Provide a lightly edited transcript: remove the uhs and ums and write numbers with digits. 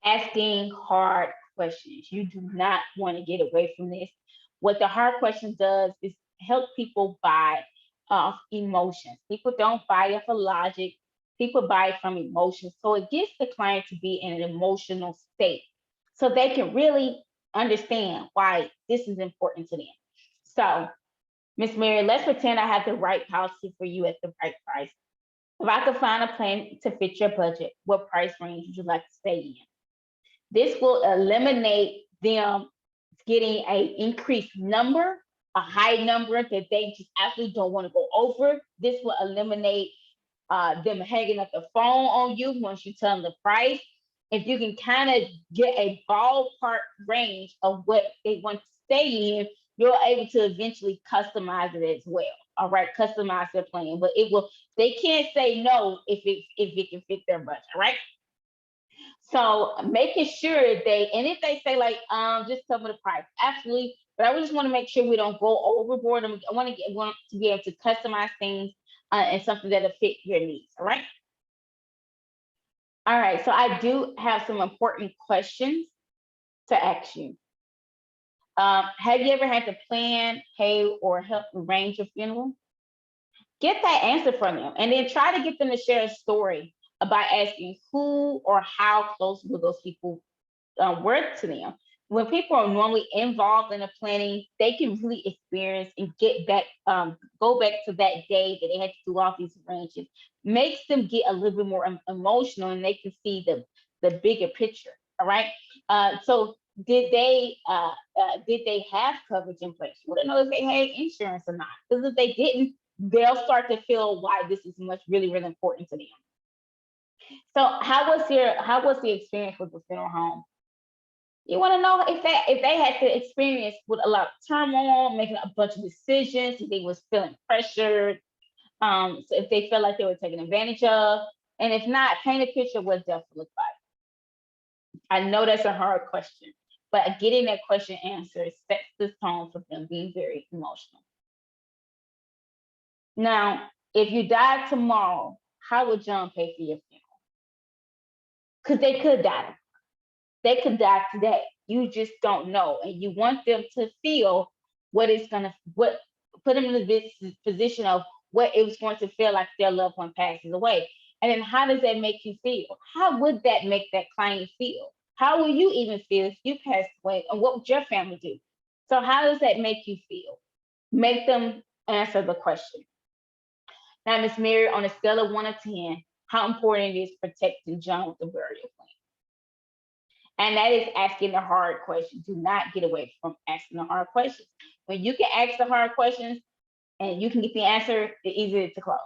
asking hard questions. You do not want to get away from this. What the hard question does is help people buy off emotions. People don't buy off of logic. People buy from emotions. So it gets the client to be in an emotional state so they can really understand why this is important to them. So, Miss Mary, let's pretend I have the right policy for you at the right price. If I could find a plan to fit your budget, what price range would you like to stay in? This will eliminate them getting a increased number, a high number that they just absolutely don't want to go over. This will eliminate them hanging up the phone on you once you tell them the price. If you can kind of get a ballpark range of what they want to stay in, you're able to eventually customize it as well. All right, customize their plan, but it will. They can't say no if it can fit their budget. Right. So making sure they, and if they say like, just tell me the price, absolutely. But I just want to make sure we don't go overboard. I want to be able to customize things and something that'll fit your needs. All right. So I do have some important questions to ask you. Have you ever had to plan, pay, or help arrange a funeral? Get that answer from them, and then try to get them to share a story about asking who or how close will those people were to them. When people are normally involved in the planning, they can really experience and get back, go back to that day that they had to do all these arrangements. Makes them get a little bit more emotional, and they can see the bigger picture. All right. So did they have coverage in place? You want to know if they had insurance or not. Because if they didn't, they'll start to feel why this is really important to them. So how was the experience with the funeral home? You want to know if they had to experience with a lot of turmoil, making a bunch of decisions, if they was feeling pressured, so if they felt like they were taken advantage of, and if not, paint a picture of what death looked like. I know that's a hard question, but getting that question answered sets the tone for them being very emotional. Now, if you died tomorrow, how would John pay for your funeral? Because they could die. They could die today. You just don't know. And you want them to feel what put them in this position of what it was going to feel like their loved one passes away. And then how does that make you feel? How would that make that client feel? How will you even feel if you passed away? And what would your family do? So how does that make you feel? Make them answer the question. Now, Miss Mary, on a scale of 1 to 10, how important it is protecting John with the burial plan? And that is asking the hard questions. Do not get away from asking the hard questions. When you can ask the hard questions and you can get the answer, the easier to close.